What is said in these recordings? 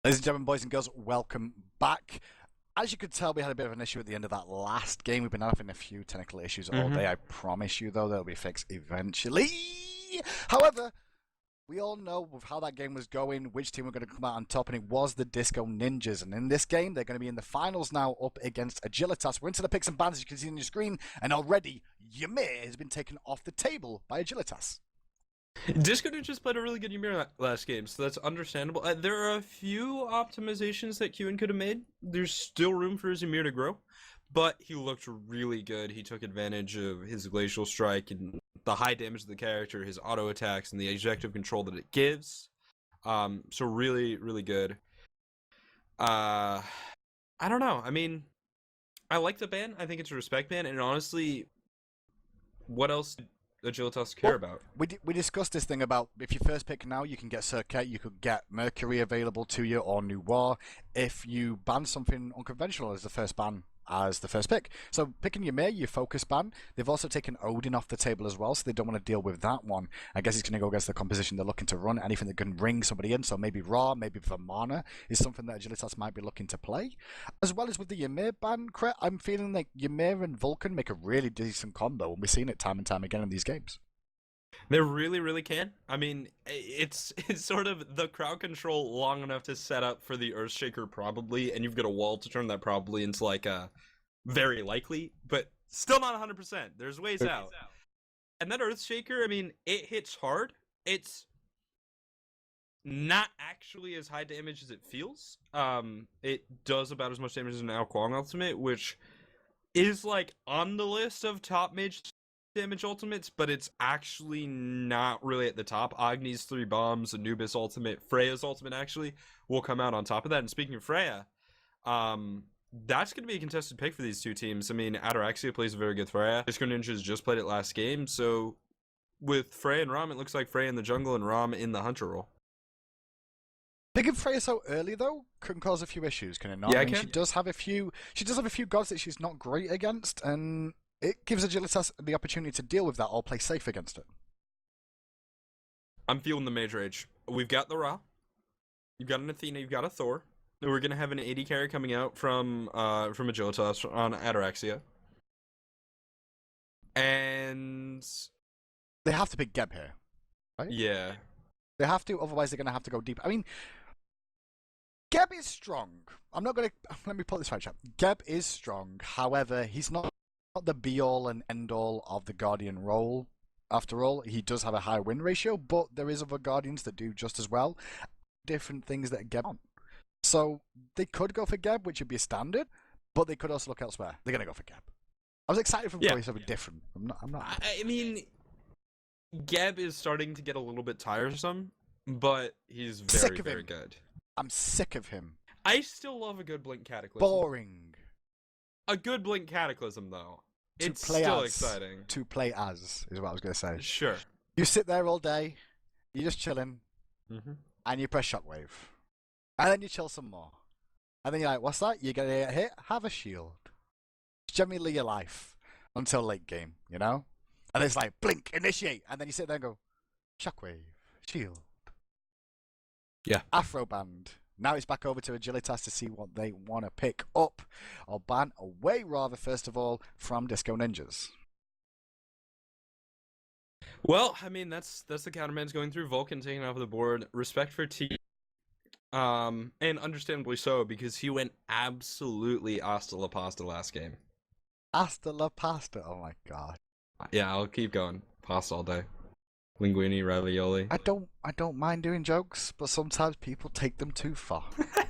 Ladies and gentlemen, boys and girls, welcome back. As you could tell, we had a bit of an issue at the end of that last game. We've been having a few technical issues all day. I promise you, though, they'll be fixed eventually. However, we all know with how that game was going, which team were going to come out on top, and it was the Disco Ninjas. And in this game, they're going to be in the finals now up against Agilitas. We're into the picks and bans, as you can see on your screen, and already Ymir has been taken off the table by Agilitas. Disco just played a really good Ymir last game, so that's understandable. There are a few optimizations that Qin could have made. There's still room for his Ymir to grow, but he looked really good. He took advantage of his Glacial Strike and the high damage of the character, his auto attacks, and the ejective control that it gives. So really, really good. I don't know. I mean, I like the ban. I think it's a respect ban, and honestly, what else Agilitas care about? We discussed this thing about if you first pick now, you can get Circuit, you could get Mercury available to you, or New War. If you ban something unconventional as the first ban, as the first pick. So picking Ymir, you focus ban. They've also taken Odin off the table as well, so they don't want to deal with that one. I guess it's going to go against the composition they're looking to run, anything that can bring somebody in. So maybe Ra, maybe for mana is something that Agilitas might be looking to play. As well as with the Ymir ban, I'm feeling like Ymir and Vulcan make a really decent combo, and we've seen it time and time again in these games. They really, really can. I mean, it's sort of the crowd control long enough to set up for the Earthshaker probably, and you've got a wall to turn that probably into like a very likely, but still not 100%. There's ways out. And that Earthshaker, I mean, it hits hard. It's not actually as high damage as it feels. It does about as much damage as an Ao Kuang ultimate, which is like on the list of top mage damage ultimates, but it's actually not really at the top. Agni's 3 bombs, Anubis ultimate, Freya's ultimate actually will come out on top of that. And speaking of Freya, that's going to be a contested pick for these two teams. I mean, Ataraxia plays a very good Freya. Disco Ninjas just played it last game, so with Freya and Ram, it looks like Freya in the jungle and Ram in the hunter role. Picking Freya so early though can cause a few issues, can it not? Yeah, I mean, she does have a few gods that she's not great against, and it gives Agilitas the opportunity to deal with that or play safe against it. I'm feeling the mage rage. We've got the Ra, you've got an Athena, you've got a Thor. We're gonna have an AD carry coming out from Agilitas on Ataraxia, and they have to pick Geb here, right? Yeah, they have to. Otherwise, they're gonna have to go deep. I mean, Geb is strong. Let me put this right, chap. Geb is strong. However, he's not the be-all and end-all of the Guardian role. After all, he does have a high win ratio, but there is other Guardians that do just as well. Different things that Geb on. So they could go for Geb, which would be a standard, but they could also look elsewhere. They're going to go for Geb. I was excited for something different. I'm not. I mean, Geb is starting to get a little bit tiresome, but he's very good. I'm sick of him. I still love a good Blink Cataclysm. Boring. A good Blink Cataclysm, though. It's still exciting. To play as, is what I was going to say. Sure. You sit there all day, you're just chilling, and you press Shockwave. And then you chill some more. And then you're like, what's that? You're going to get hit? Have a shield. It's generally your life until late game, you know? And it's like, blink, initiate. And then you sit there and go, Shockwave, shield. Yeah. Afro Band. Now it's back over to Agilitas to see what they want to pick up or ban away, rather, first of all, from Disco Ninjas. Well, I mean, that's the counterman's going through. Vulcan taking off the board. Respect for T. And understandably so, because he went absolutely hasta la pasta last game. Hasta la pasta, oh my god. Yeah, I'll keep going. Pasta all day. Linguine, ravioli. I don't mind doing jokes, but sometimes people take them too far.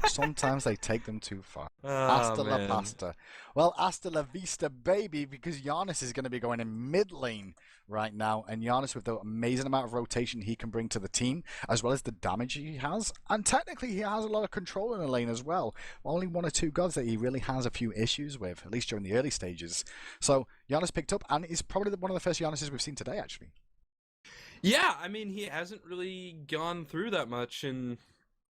Sometimes they take them too far. Hasta la pasta. Well, hasta la vista, baby, because Giannis is going to be going in mid lane right now, and Giannis, with the amazing amount of rotation he can bring to the team, as well as the damage he has, and technically he has a lot of control in the lane as well. Only 1 or 2 gods that he really has a few issues with, at least during the early stages. So Giannis picked up, and is probably one of the first Giannis's we've seen today, actually. Yeah, I mean, he hasn't really gone through that much in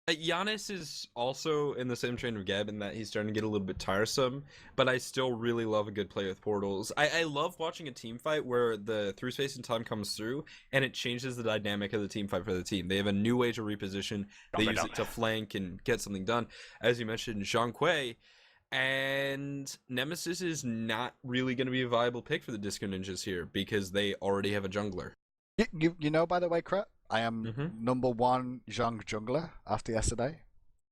Giannis is also in the same train of Geb in that he's starting to get a little bit tiresome, but I still really love a good play with portals. I love watching a team fight where the through space and time comes through and it changes the dynamic of the team fight for the team. They have a new way to reposition, they use it to flank and get something done. As you mentioned, Zhang Kui, and Nemesis is not really going to be a viable pick for the Disco Ninjas here because they already have a jungler. You know, by the way, Kret, I am number one Zhang jungler after yesterday.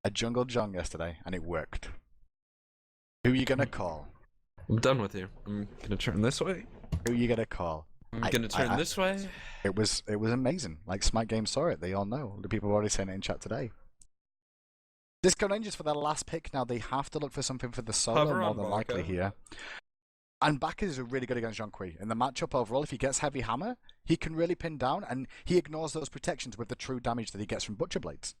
I jungled Zhang yesterday, and it worked. Who are you going to call? I'm done with you. I'm going to turn this way. Who are you going to call? I'm going to turn this way. It was amazing. Like, Smite Games saw it. They all know. The people were already saying it in chat today. Disco Ninjas for their last pick. Now, they have to look for something for the solo, more than likely here. And Baka is really good against Zhang Kui. In the matchup overall, if he gets Heavy Hammer, he can really pin down, and he ignores those protections with the true damage that he gets from Butcher Blades.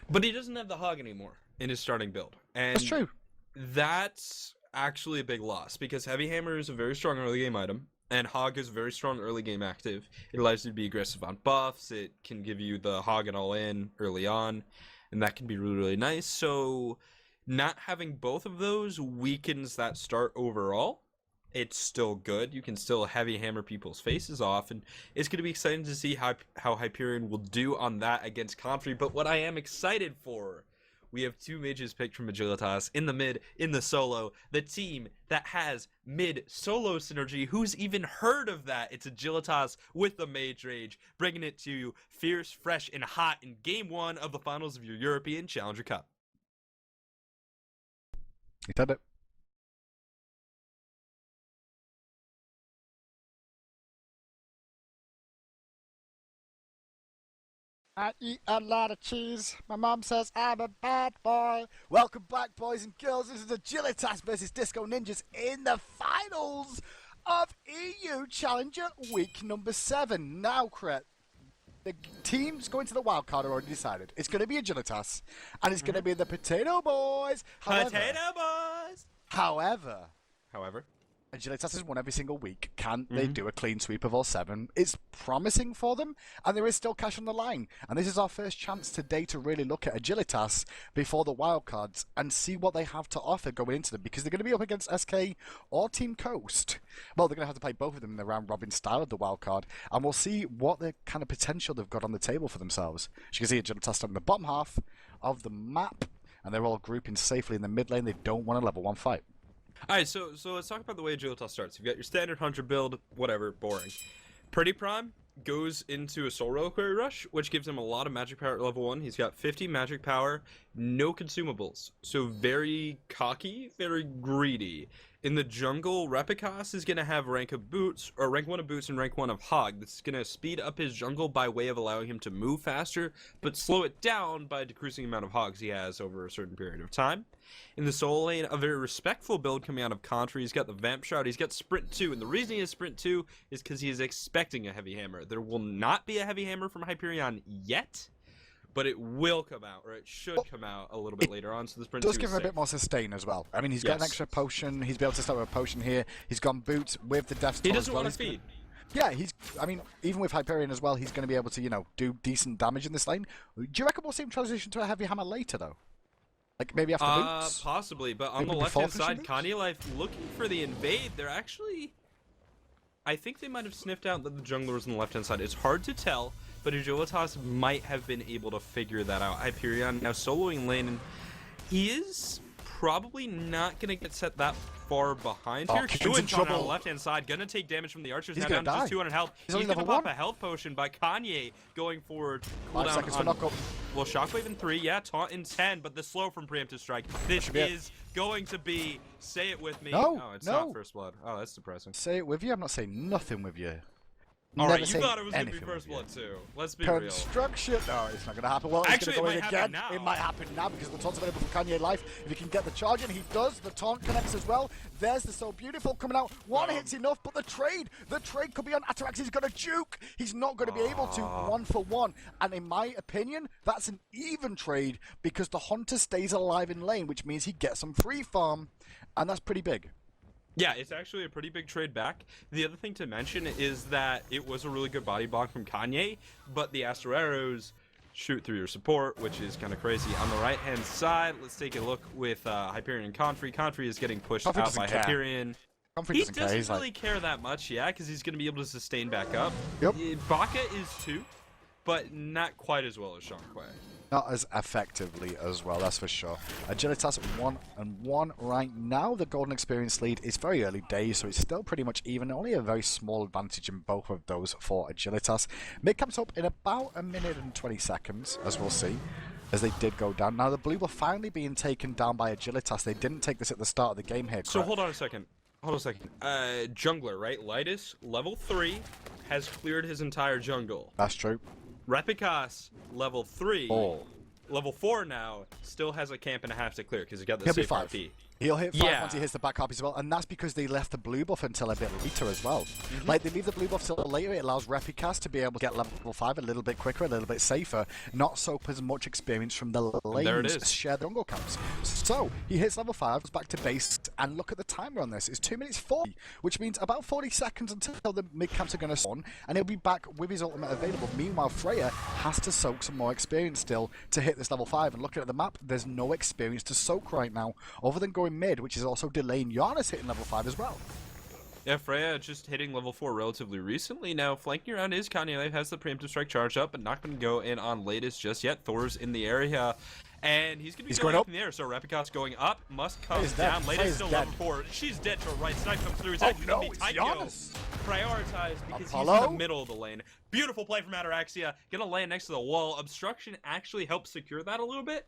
But he doesn't have the Hog anymore in his starting build. And that's true. That's actually a big loss, because Heavy Hammer is a very strong early game item, and Hog is very strong early game active. It allows you to be aggressive on buffs, it can give you the Hog and all in early on, and that can be really, really nice. So not having both of those weakens that start overall. It's still good. You can still Heavy Hammer people's faces off, and it's going to be exciting to see how Hyperion will do on that against Comfrey. But what I am excited for, we have two mages picked from Agilitas in the mid, in the solo. The team that has mid solo synergy. Who's even heard of that? It's Agilitas with the Mage Rage, bringing it to you fierce, fresh, and hot in Game 1 of the finals of your European Challenger Cup. He did it. I eat a lot of cheese. My mom says I'm a bad boy. Welcome back, boys and girls. This is Agilitas versus Disco Ninjas in the finals of EU Challenger Week number 7. Now, Kret, the teams going to the wildcard are already decided. It's going to be Agilitas, and it's going to be the Potato Boys. However, Agilitas has won every single week. Can they do a clean sweep of all 7? It's promising for them, and there is still cash on the line. And this is our first chance today to really look at Agilitas before the wildcards and see what they have to offer going into them, because they're going to be up against SK or Team Coast. Well, they're going to have to play both of them in the round-robin style of the wildcard, and we'll see what the kind of potential they've got on the table for themselves. As you can see, Agilitas starting in the bottom half of the map, and they're all grouping safely in the mid lane. They don't want a level 1 fight. Alright, so let's talk about the way Agilitas starts. You've got your standard Hunter build, whatever, boring. Pretty Prime goes into a Soul Reliquary Rush, which gives him a lot of magic power at level 1. He's got 50 magic power, no consumables. So very cocky, very greedy. In the jungle, Repicas is going to have rank 1 of boots and rank 1 of Hog. This is going to speed up his jungle by way of allowing him to move faster, but slow it down by decreasing the amount of Hogs he has over a certain period of time. In the solo lane, a very respectful build coming out of Contra. He's got the Vamp Shroud, he's got Sprint 2, and the reason he has Sprint 2 is because he is expecting a Heavy Hammer. There will not be a Heavy Hammer from Hyperion yet, but it will come out, or it should come out a little bit later on. So the Sprint 2 does give him a bit more sustain as well. I mean, he's got an extra potion. He's be able to start with a potion here. He's gone boots with the Death Toll. He doesn't want to feed. Yeah, I mean, even with Hyperion as well, he's going to be able to, you know, do decent damage in this lane. Do you reckon we'll see him transition to a Heavy Hammer later, though? Like, maybe after boots? Possibly, but on the left-hand side, Kanye Life looking for the invade. They're actually... I think they might have sniffed out that the jungler was on the left-hand side. It's hard to tell, but Agilitas might have been able to figure that out. Hyperion now soloing lane, and he is probably not going to get set that far behind here. Qin's on the left-hand side, going to take damage from the archers. He's now down to just 200 health. He's going to pop a health potion, but Kanye going forward. 5 seconds for knockup. Well, Shockwave in 3, yeah, taunt in 10, but the slow from Preemptive Strike. This is going to be, say it with me. No, oh, it's not First Blood. Oh, that's depressing. Say it with you? I'm not saying nothing with you. Alright, you thought it was going to be First Blood too. Let's be real. Construction. No, it's not going to happen. Well, actually, it's going to to go in again. Now. It might happen now because the taunt's available for Kanye Life. If he can get the charge in, he does. The taunt connects as well. There's the So Beautiful coming out. One hit's enough, but the trade could be on. Atarax is going to juke. He's not going to be able to 1-for-1. And in my opinion, that's an even trade because the Hunter stays alive in lane, which means he gets some free farm, and that's pretty big. Yeah, it's actually a pretty big trade back. The other thing to mention is that it was a really good body block from Kanye, but the Astro Arrows shoot through your support, which is kind of crazy. On the right-hand side, let's take a look with Hyperion and Confrey. Confrey is getting pushed Confrey out doesn't by care. Hyperion. Confrey He doesn't doesn't care. He's really like, care that much, yeah, because he's going to be able to sustain back up. Yep. Baka is too, but not quite as well as Shankwe. not as effectively as well, that's for sure. Agilitas 1-1 right now. The golden experience lead is very early days, so it's still pretty much even. Only a very small advantage in both of those for Agilitas. Mid comes up in about 1 minute and 20 seconds, as we'll see, as they did go down. Now the blue were finally being taken down by Agilitas. They didn't take this at the start of the game here. So hold on a second. Jungler, right? Lightus, level 3, has cleared his entire jungle. That's true. Repikas, level 3. Oh. Level 4 now, still has a camp and a half to clear because he got the He'll be safe 5. RP. He'll hit 5 Yeah. once he hits the back copy as well, and that's because they left the blue buff until a bit later as well. Like, they leave the blue buff till later. It allows Repikas to be able to get level 5 a little bit quicker, a little bit safer, not so as much experience from the lanes. There it is. Share the jungle camps. So, he hits level 5, goes back to base, and look at the timer on this. It's 2 minutes 40, which means about 40 seconds until the mid camps are going to spawn, and he'll be back with his ultimate available. Meanwhile, Freya has to soak some more experience still to hit this level 5, and looking at the map, there's no experience to soak right now, other than going mid, which is also delaying Giannis hitting level 5 as well. Yeah, Freya just hitting level 4 relatively recently. Now, flanking around is Kanye, has the preemptive strike charged up, but not going to go in on latest just yet. Thor's in the area, and he's going to be going up in the air. So Repikas going up, must come down. Latest still level 4. She's dead to a right. Snipe comes through. It's actually going to be Taikyo. Prioritized because he's in the middle of the lane. Beautiful play from Ataraxia. Going to land next to the wall. Obstruction actually helps secure that a little bit.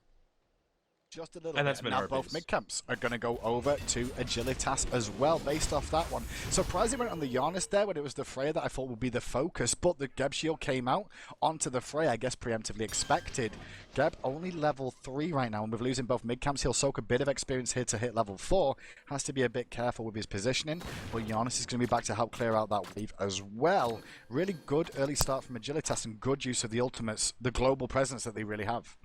Just a little and bit. That's been now both mid camps are going to go over to Agilitas as well, based off that one. Surprisingly went on the Giannis there when it was the Freya that I thought would be the focus, but the Geb shield came out onto the Freya, I guess preemptively expected. Geb only level 3 right now, and with losing both mid camps, he'll soak a bit of experience here to hit level 4. Has to be a bit careful with his positioning, but Giannis is going to be back to help clear out that wave as well. Really good early start from Agilitas and good use of the ultimates, the global presence that they really have.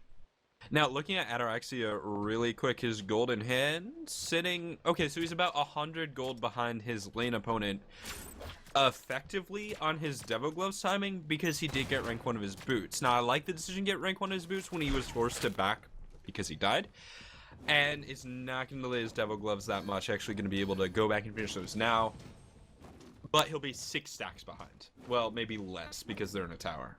Now, looking at Ataraxia really quick, his golden hand sitting... Okay, so he's about 100 gold behind his lane opponent effectively on his Devil Gloves timing because he did get rank 1 of his boots. Now, I like the decision to get rank 1 of his boots when he was forced to back because he died. And it's not going to delay his Devil Gloves that much, actually going to be able to go back and finish those now. But he'll be 6 stacks behind. Well, maybe less because they're in a tower.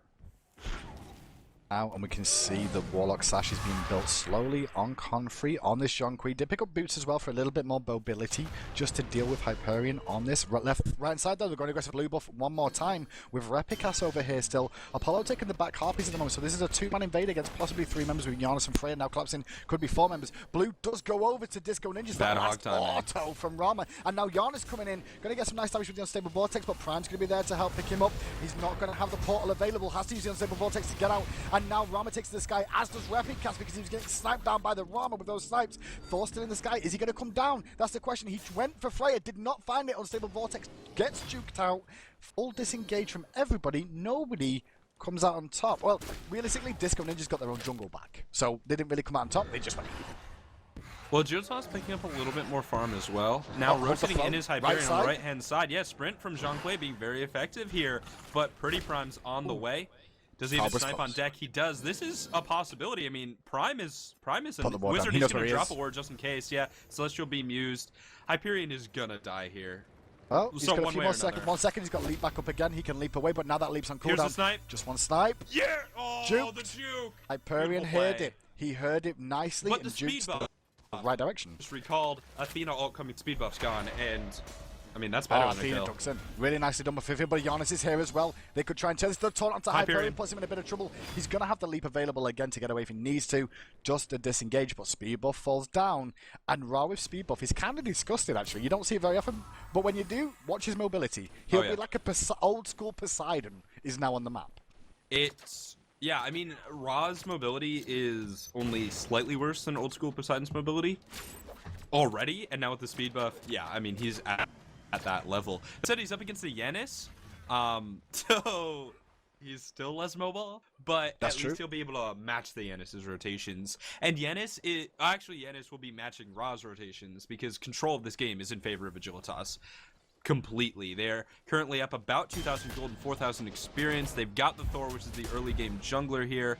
And we can see the Warlock Sash is being built slowly on Confrey, on this Jonquil. Did pick up boots as well for a little bit more mobility, just to deal with Hyperion on this. Right side though, they're going to aggressive blue buff one more time with Repikas over here still. Apollo taking the back harpies at the moment, so this is a 2-man invade against possibly 3 members with Giannis and Freya now collapsing. Could be 4 members. Blue does go over to Disco Ninjaz. Bad hog time. Auto from Rama, and now Giannis coming in. Going to get some nice damage with the Unstable Vortex, but Prime's going to be there to help pick him up. He's not going to have the portal available. Has to use the Unstable Vortex to get out, and now Rama takes the sky, as does Repikas, because he was getting sniped down by the Rama with those snipes. Thor still in the sky. Is he going to come down? That's the question. He went for Freya, did not find it. Unstable Vortex gets juked out. Full disengage from everybody. Nobody comes out on top. Well, realistically, Disco Ninja's got their own jungle back, so they didn't really come out on top. They just went. Well, Jota's picking up a little bit more farm as well. Now rotating in his Hyperion on the right-hand side. Yeah, sprint from Jonquil being very effective here, but Pretty Prime's on the way. Does he even snipe on deck? He does. This is a possibility. I mean, Prime is a wizard. He's going to drop a ward just in case. Yeah, Celestial Beam used. Hyperion is going to die here. Oh, he's got a few more seconds. 1 second, he's got leap back up again. He can leap away, but now that leap's on cooldown. Here's the snipe. Just one snipe. Yeah! Oh, Juked. the juke! Hyperion heard it. He heard it nicely but and the speed buff. The right direction. Just recalled Athena alt coming speed buff's gone, and I mean, that's better than Athena a kill. ducks in. Really nicely done by Fifi, but Giannis is here as well. They could try and turn this. The taunt onto Hyperion, puts him in a bit of trouble. He's going to have the leap available again to get away if he needs to. Just to disengage, but speed buff falls down. And Ra with speed buff is kind of disgusting, actually. You don't see it very often, but when you do, watch his mobility. He'll be like a old school Poseidon is now on the map. Yeah, I mean, Ra's mobility is only slightly worse than old school Poseidon's mobility already, and now with the speed buff, yeah, I mean, he's at that level. Said he's up against the Yanis, so he's still less mobile, but at least he'll be able to match the Yanis' rotations. And Yanis will be matching Ra's rotations because control of this game is in favor of Agilitas. Completely. They're currently up about 2,000 gold and 4,000 experience. They've got the Thor, which is the early game jungler here.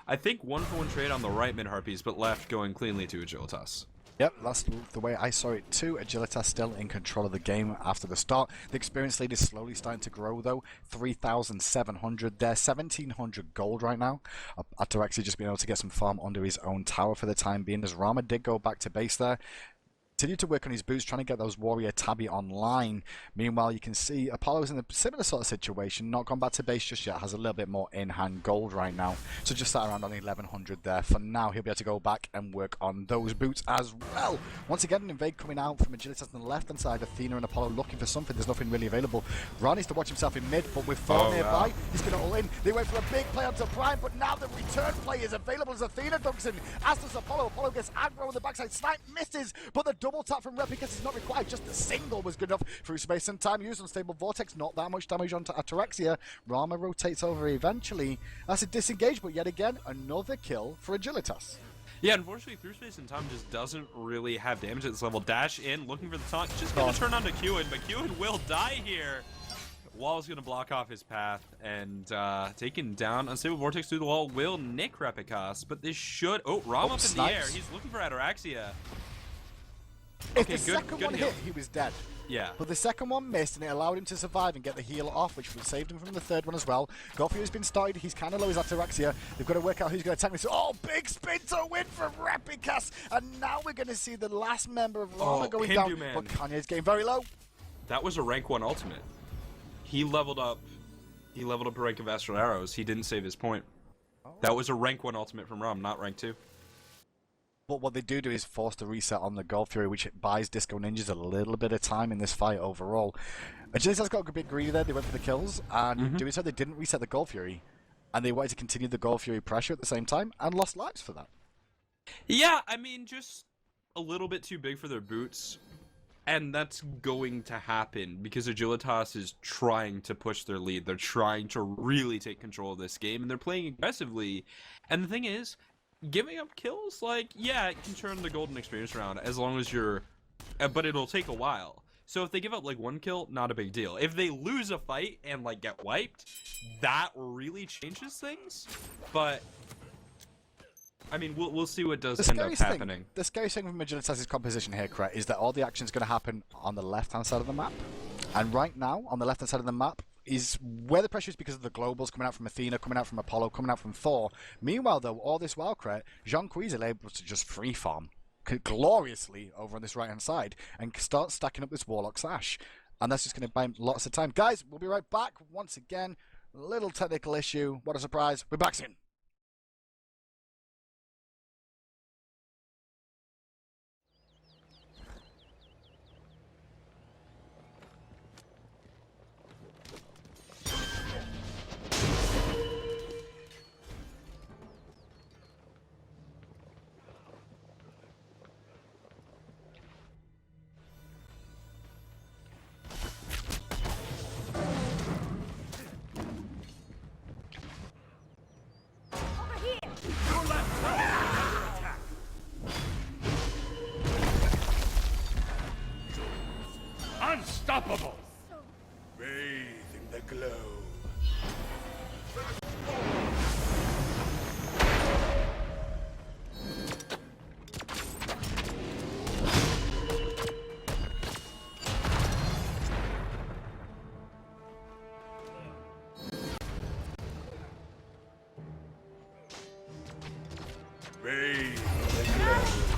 I think 1-for-1 trade on the right mid Harpies, but left going cleanly to Agilitas. Yep, that's the way I saw it too. Agilitas still in control of the game after the start. The experience lead is slowly starting to grow though. 3,700 there, 1,700 gold right now. Ataraxia just being able to get some farm under his own tower for the time being, as Rama did go back to base there. Continue to work on his boots, trying to get those warrior tabby online. Meanwhile, you can see Apollo's in a similar sort of situation, not gone back to base just yet, has a little bit more in-hand gold right now. So just sat around on 1,100 there. For now, he'll be able to go back and work on those boots as well. Once again, an invade coming out from Agilitas on the left-hand side. Athena and Apollo looking for something. There's nothing really available. Ron needs to watch himself in mid, but with Thor nearby, he's going to all in. They went for a big play onto Prime, but now the return play is available as Athena dunks in. As does Apollo. Apollo gets aggro on the backside. Snipe misses, but the double tap from Replica is not required. Just the single was good enough through space and time. Used Unstable Vortex, not that much damage onto Ataraxia. Rama rotates over eventually. That's a disengage, but yet again, another kill for Agilitas. Yeah, unfortunately, through space and time just doesn't really have damage at this level. Dash in, looking for the taunt. Just gonna turn on to Qin, but Qin will die here. Wall's gonna block off his path, and taken down. Unstable Vortex through the wall will nick Repicas, but this should... Oh, Ram up in the air. He's looking for Ataraxia. If the second one hit, he was dead. Yeah. But the second one missed, and it allowed him to survive and get the heal off, which saved him from the third one as well. Godfrey's been started. He's kind of low as Ataraxia. They've got to work out who's going to attack this. Oh, big spin to win from Repicas. And now we're going to see the last member of Rama going down. Man. But Kanye's getting very low. That was a rank 1 ultimate. He leveled up. He leveled up a rank of Astral Arrows. He didn't save his point. That was a rank 1 ultimate from Ram, not rank 2. But what they do is force the reset on the Gold Fury, which buys Disco Ninjas a little bit of time in this fight overall. Agilitas got a bit greedy there. They went for the kills, and doing so, they didn't reset the Gold Fury. And they wanted to continue the Gold Fury pressure at the same time, and lost lives for that. Yeah, I mean, just a little bit too big for their boots. And that's going to happen because Agilitas is trying to push their lead. They're trying to really take control of this game, and they're playing aggressively. And the thing is, giving up kills, like, yeah, it can turn the golden experience around as long as you're... but it'll take a while. So if they give up, like, 1 kill, not a big deal. If they lose a fight and, like, get wiped, that really changes things. But, I mean, we'll see what does end up happening. The scariest thing from Agilitas' composition here, Cret, is that all the action's going to happen on the left-hand side of the map. And right now, on the left-hand side of the map, is where the pressure is because of the globals coming out from Athena, coming out from Apollo, coming out from Thor. Meanwhile, though, all this while, Cret, Jean-Quiz is able to just free farm gloriously over on this right-hand side and start stacking up this Warlock Sash. And that's just going to buy him lots of time. Guys, we'll be right back once again. Little technical issue. What a surprise. We're back soon. Unstoppable! Bathe in the glow. Bathe in the glow.